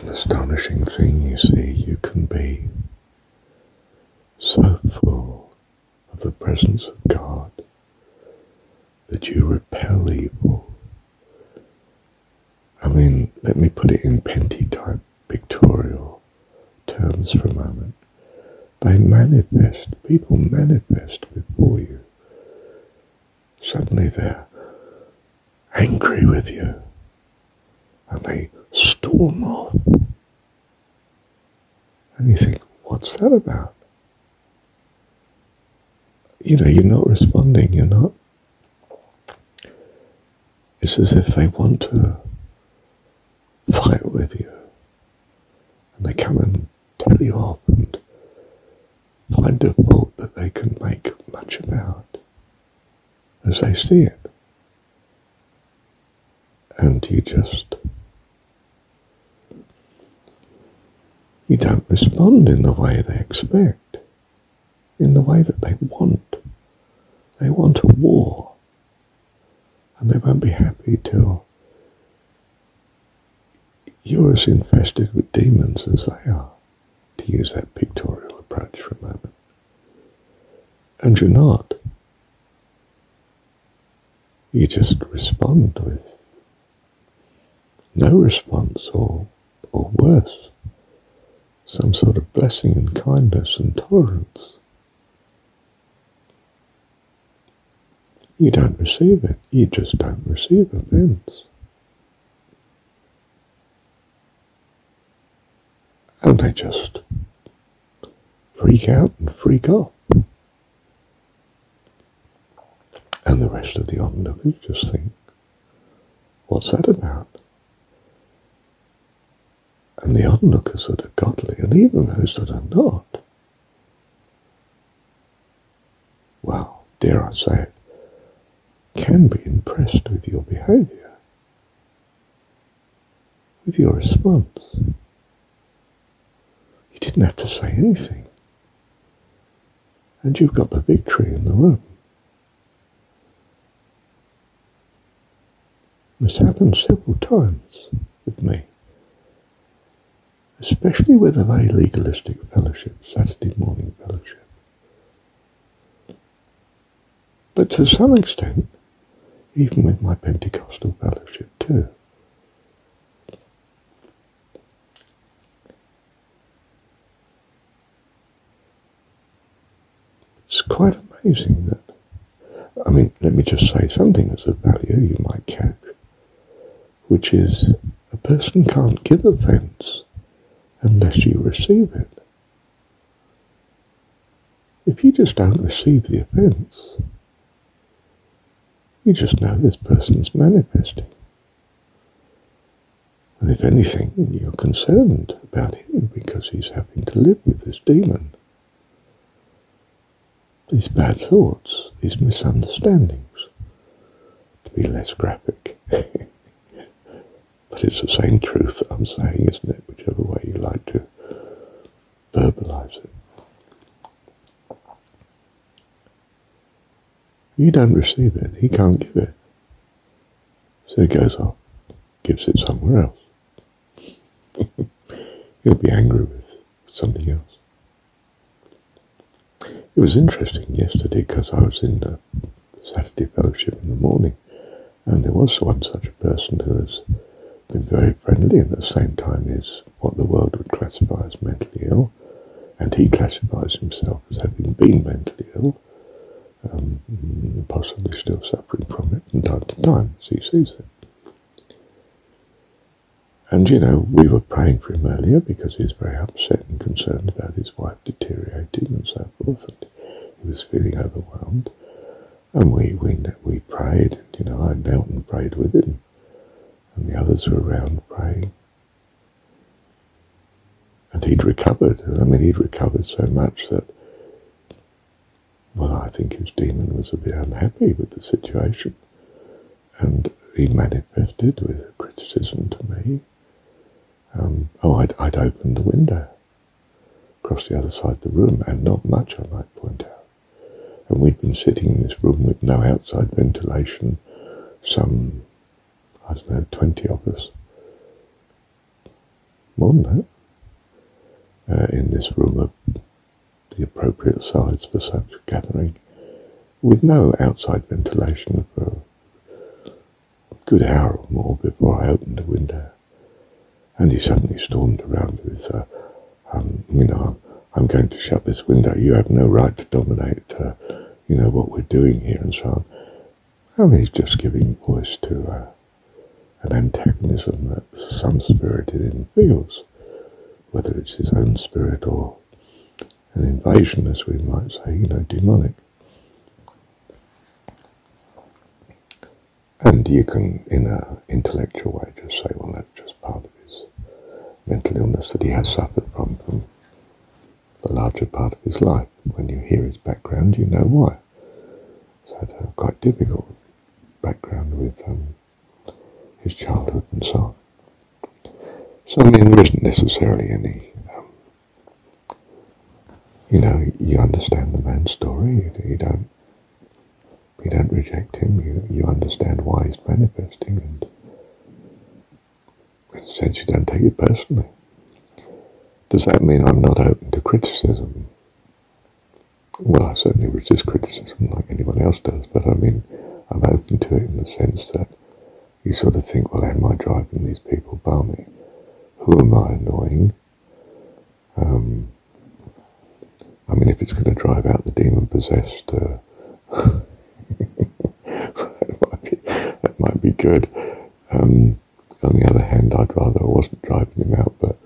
It's an astonishing thing, you see. You can be so full of the presence of God that you repel evil. I mean, let me put it in Penty-type pictorial terms for a moment. People manifest before you. Suddenly they're angry with you and they storm off. And you think, what's that about? You know, you're not responding, you're not. It's as if they want to fight with you. And they come and tell you off and find a fault that they can make much about as they see it. And you don't respond in the way they expect, in the way that they want. They want a war, and they won't be happy till you're as infested with demons as they are, to use that pictorial approach for a moment. And you're not. You just respond with no response, or worse, some sort of blessing and kindness and tolerance. You don't receive it. You just don't receive offense. And they just freak out and freak off. And the rest of the onlookers just think, what's that about? And the onlookers that are godly, and even those that are not, well, dare I say it, can be impressed with your behaviour, with your response. You didn't have to say anything, and you've got the victory in the room. This happened several times with me, especially with a very legalistic fellowship, Saturday morning fellowship. But to some extent, even with my Pentecostal fellowship too. It's quite amazing that, I mean, let me just say something as a value you might catch, which is a person can't give offence unless you receive it. If you just don't receive the offence, you just know this person's manifesting. And if anything, you're concerned about him because he's having to live with this demon. These bad thoughts, these misunderstandings, to be less graphic. But it's the same truth that I'm saying, isn't it? Whichever way you like to verbalise it. You don't receive it, he can't give it. So he goes off, gives it somewhere else. He'll be angry with something else. It was interesting yesterday because I was in the Saturday fellowship in the morning, and there was one such a person who has been very friendly and at the same time is what the world would classify as mentally ill, and he classifies himself as having been mentally ill, possibly still suffering from it from time to time as he sees it. And you know, we were praying for him earlier because he was very upset and concerned about his wife deteriorating and so forth, and he was feeling overwhelmed. And we prayed, you know, I knelt and prayed with him, and the others were around praying. And he'd recovered. I mean, he'd recovered so much that, well, I think his demon was a bit unhappy with the situation. And he manifested with criticism to me. I'd opened the window across the other side of the room, and not much, I might point out. And we'd been sitting in this room with no outside ventilation, some, 20 of us. more than that. In this room of the appropriate size for such a gathering, with no outside ventilation for a good hour or more before I opened the window. And he suddenly stormed around with, I'm going to shut this window. You have no right to dominate, what we're doing here and so on. He's just giving voice to an antagonism that some spirited in feels, whether it's his own spirit or an invasion, as we might say, demonic. And you can, in an intellectual way, just say, well, that's just part of his mental illness that he has suffered from the larger part of his life. When you hear his background, you know why. He's had a quite difficult background with his childhood and so on. So, there isn't necessarily any, you understand the man's story. You don't reject him. You understand why he's manifesting, and in a sense you don't take it personally. Does that mean I'm not open to criticism? Well, I certainly resist criticism like anyone else does, but I'm open to it in the sense that you sort of think, well, am I driving these people balmy? Who am I annoying? If it's going to drive out the demon-possessed, that might be good. On the other hand, I'd rather I wasn't driving him out, but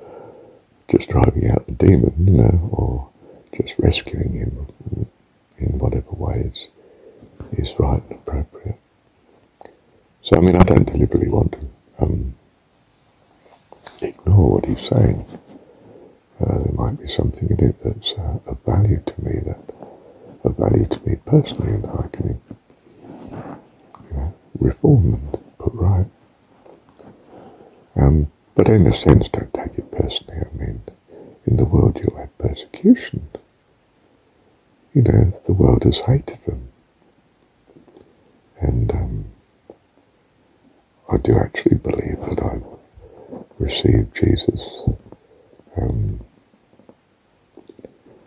just driving out the demon, or just rescuing him in whatever way is right and appropriate. So, I don't deliberately want to ignore what he's saying. There might be something in it that's of value to me personally, and that I can reform and put right. But in a sense, don't take it personally. In the world you'll have persecution. The world has hated them. And I do actually believe that I've received Jesus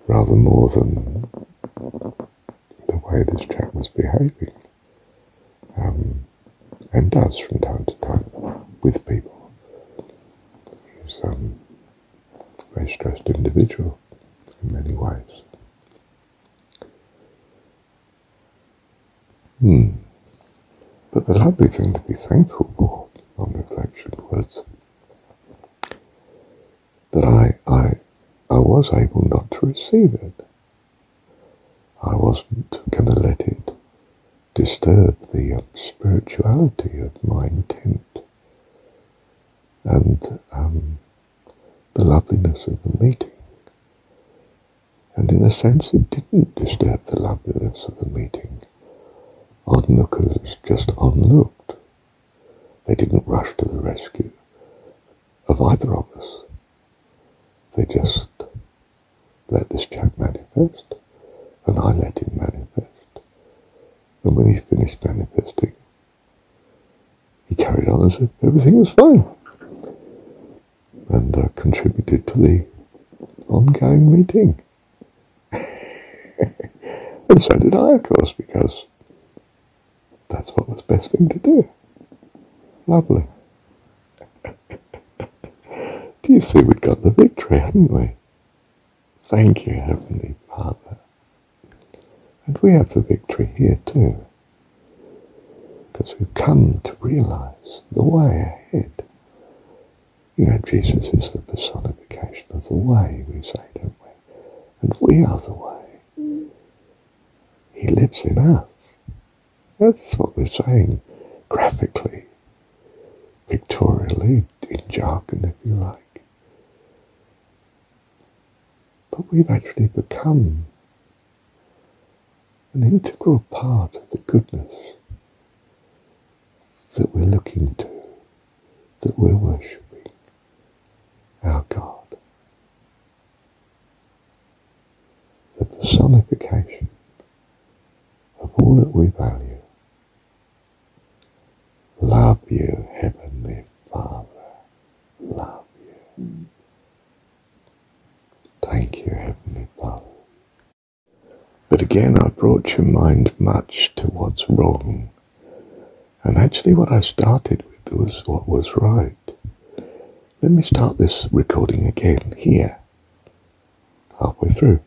rather more than the way this chap was behaving, and does from time to time with people. He's a very stressed individual in many ways. But the lovely thing to be thankful for on reflection was that I was able not to receive it. I wasn't going to let it disturb the spirituality of my intent and the loveliness of the meeting. And in a sense it didn't disturb the loveliness of the meeting. Onlookers just onlooked. They didn't rush to the rescue of either of us. They just let this chap manifest, and I let him manifest. And when he finished manifesting, he carried on as if everything was fine, and contributed to the ongoing meeting. And so did I, of course, because that's what was the best thing to do. Lovely. Do you see we'd got the victory, hadn't we? Thank you, Heavenly Father. And we have the victory here too, because we've come to realize the way ahead. Jesus is the personification of the way, we say, don't we? And we are the way. He lives in us. That's what we're saying graphically, pictorially, in jargon, if you like. But we've actually become an integral part of the goodness that we're looking to, that we're worshipping, our God. The personification of all that we value. Love you, Heavenly Father. Love you. But again, I brought your mind much to what's wrong. And actually what I started with was what was right. Let me start this recording again here, halfway through.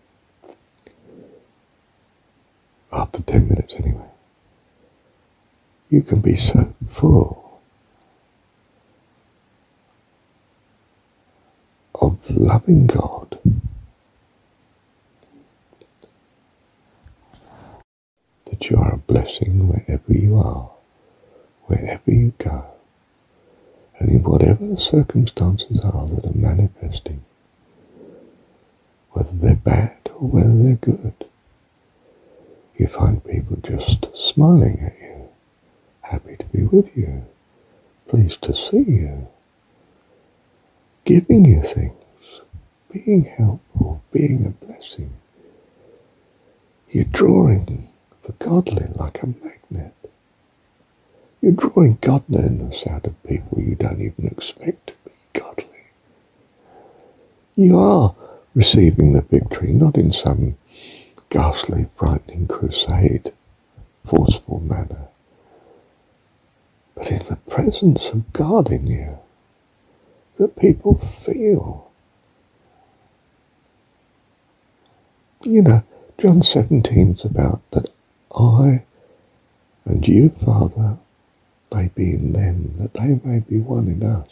After 10 minutes anyway. You can be so full of loving God that you are a blessing wherever you are, wherever you go, and in whatever the circumstances are that are manifesting, whether they're bad or whether they're good. You find people just smiling at you, happy to be with you, pleased to see you, giving you things, being helpful, being a blessing. You're drawing the godly like a magnet. You're drawing godliness out of people you don't even expect to be godly. You are receiving the victory, not in some ghastly, frightening crusade, forceful manner, but in the presence of God in you, that people feel. You know, John 17 is about that I and you, Father, may be in them, that they may be one in us.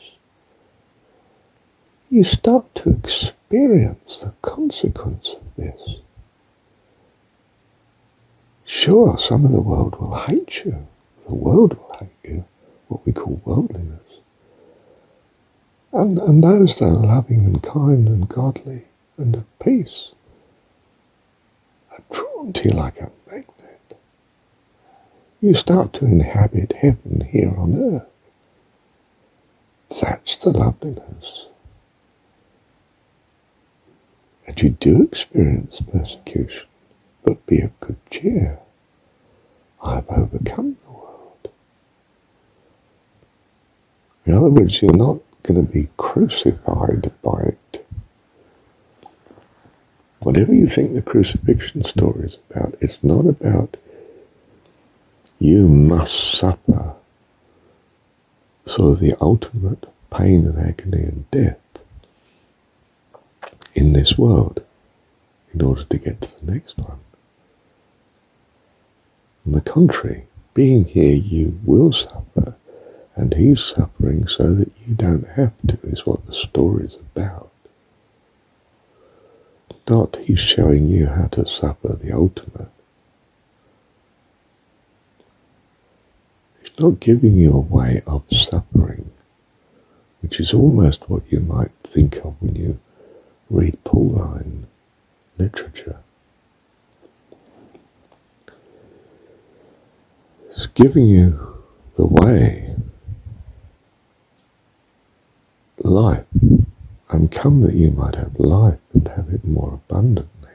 You start to experience the consequence of this. Sure, some of the world will hate you. The world will hate you, what we call worldliness. And those that are loving and kind and godly and of peace are drawn to you like a magnet. You start to inhabit heaven here on earth. That's the loveliness. And you do experience persecution, but be of good cheer. I've overcome the world. In other words, you're not going to be crucified by it. Whatever you think the crucifixion story is about, it's not about you must suffer sort of the ultimate pain and agony and death in this world in order to get to the next one. On the contrary, being here you will suffer, and he's suffering so that you don't have to, is what the story is about. Not he's showing you how to suffer the ultimate. He's not giving you a way of suffering, which is almost what you might think of when you read Pauline literature. It's giving you the way, life. I'm come that you might have life and have it more abundantly.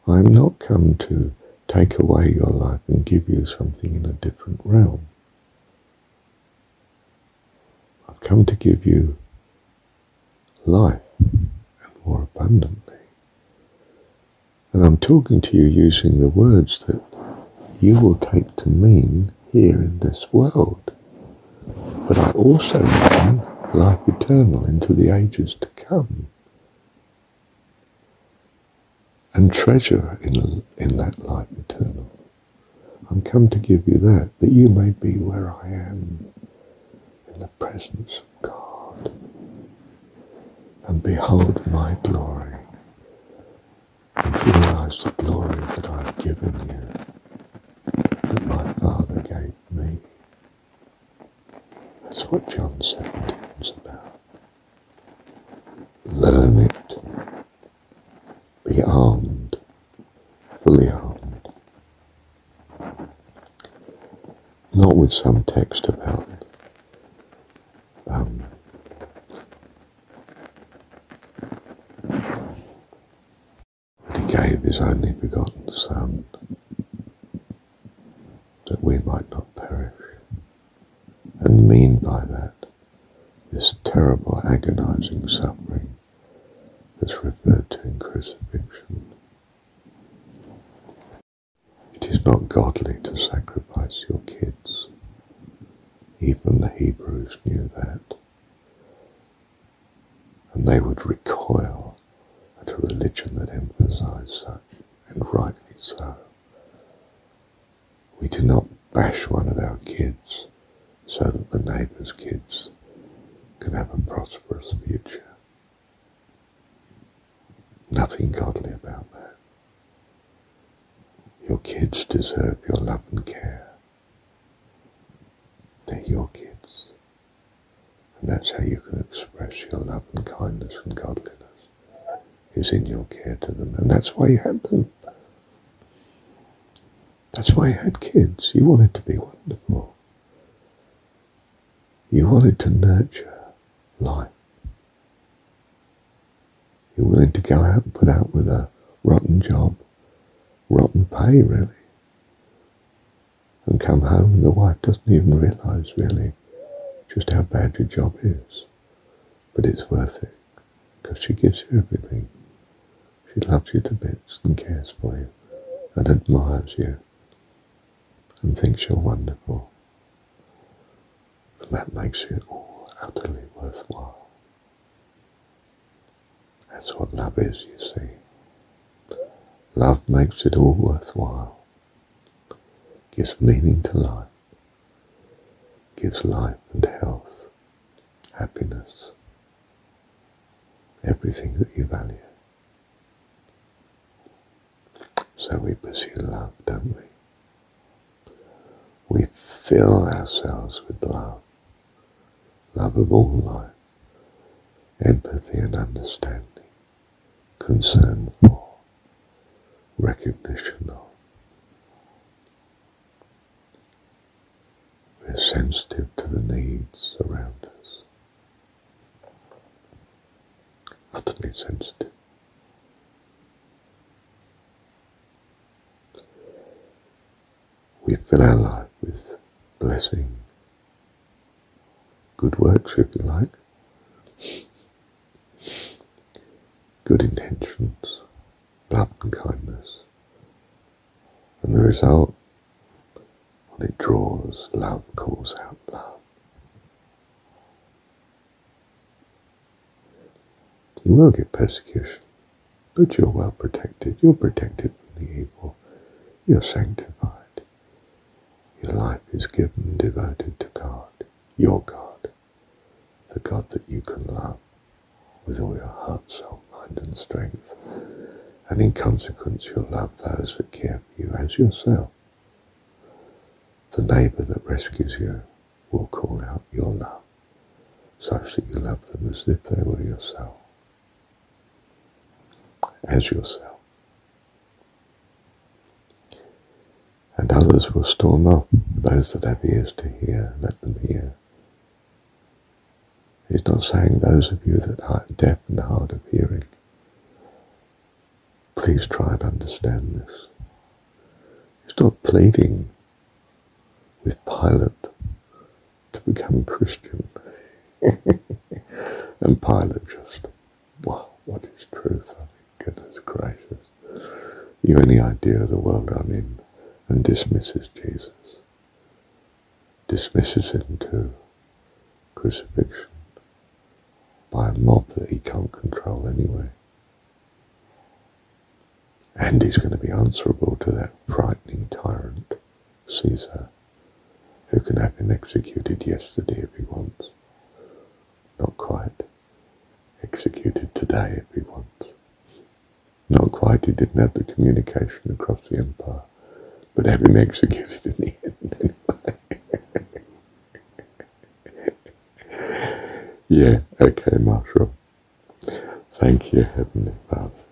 I am not come to take away your life and give you something in a different realm. I've come to give you life and more abundantly. And I'm talking to you using the words that you will take to mean here in this world. But I also mean life eternal into the ages to come. And treasure in that life eternal. I'm come to give you that you may be where I am, in the presence of God. And behold my glory. And realize the glory that I've given you, that my Father gave me. That's what John 17 is about. Learn it. Be armed, fully armed. Not with some text about that he gave his only begotten Son, that we might not perish, and mean by that this terrible agonizing suffering that's referred to in crucifixion. It is not godly to sacrifice your kids. Even the Hebrews knew that. And they would recoil at a religion that emphasized such, and rightly so. We do not bash one of our kids so that the neighbour's kids can have a prosperous future. Nothing godly about that. Your kids deserve your love and care. They're your kids. And that's how you can express your love and kindness and godliness, is in your care to them. And that's why you had them. That's why you had kids. You wanted to be wonderful. You wanted to nurture life. You're willing to go out and put out with a rotten job, rotten pay really, and come home and the wife doesn't even realise really just how bad your job is. But it's worth it, because she gives you everything. She loves you to bits and cares for you and admires you and thinks you're wonderful. And that makes it all utterly worthwhile. That's what love is, you see. Love makes it all worthwhile. Gives meaning to life. Gives life and health, happiness, everything that you value. So we pursue love, don't we? We fill ourselves with love. Love of all life. Empathy and understanding. Concern for. Recognition of. We're sensitive to the needs around us. Utterly sensitive. We fill our life with blessing, good works if you like, good intentions, love and kindness. And the result, when it draws, love calls out love. You will get persecution, but you're well protected. You're protected from the evil. You're sanctified. Your life is given, devoted to God, your God, the God that you can love with all your heart, soul, mind and strength. And in consequence you'll love those that care for you as yourself. The neighbour that rescues you will call out your love, such that you love them as if they were yourself, as yourself. And others will storm up. Those that have ears to hear, let them hear. He's not saying those of you that are deaf and hard of hearing, please try and understand this. He's not pleading with Pilate to become Christian. And Pilate just, wow, what is truth? I think, goodness gracious. You any idea of the world I'm in? And dismisses Jesus. Dismisses him to crucifixion by a mob that he can't control anyway. And he's going to be answerable to that frightening tyrant, Caesar, who can have him executed yesterday if he wants. Not quite. Executed today if he wants. Not quite, he didn't have the communication across the empire. But have him executed in the end anyway. Yeah, okay, Marshall. Thank you, Heavenly Father.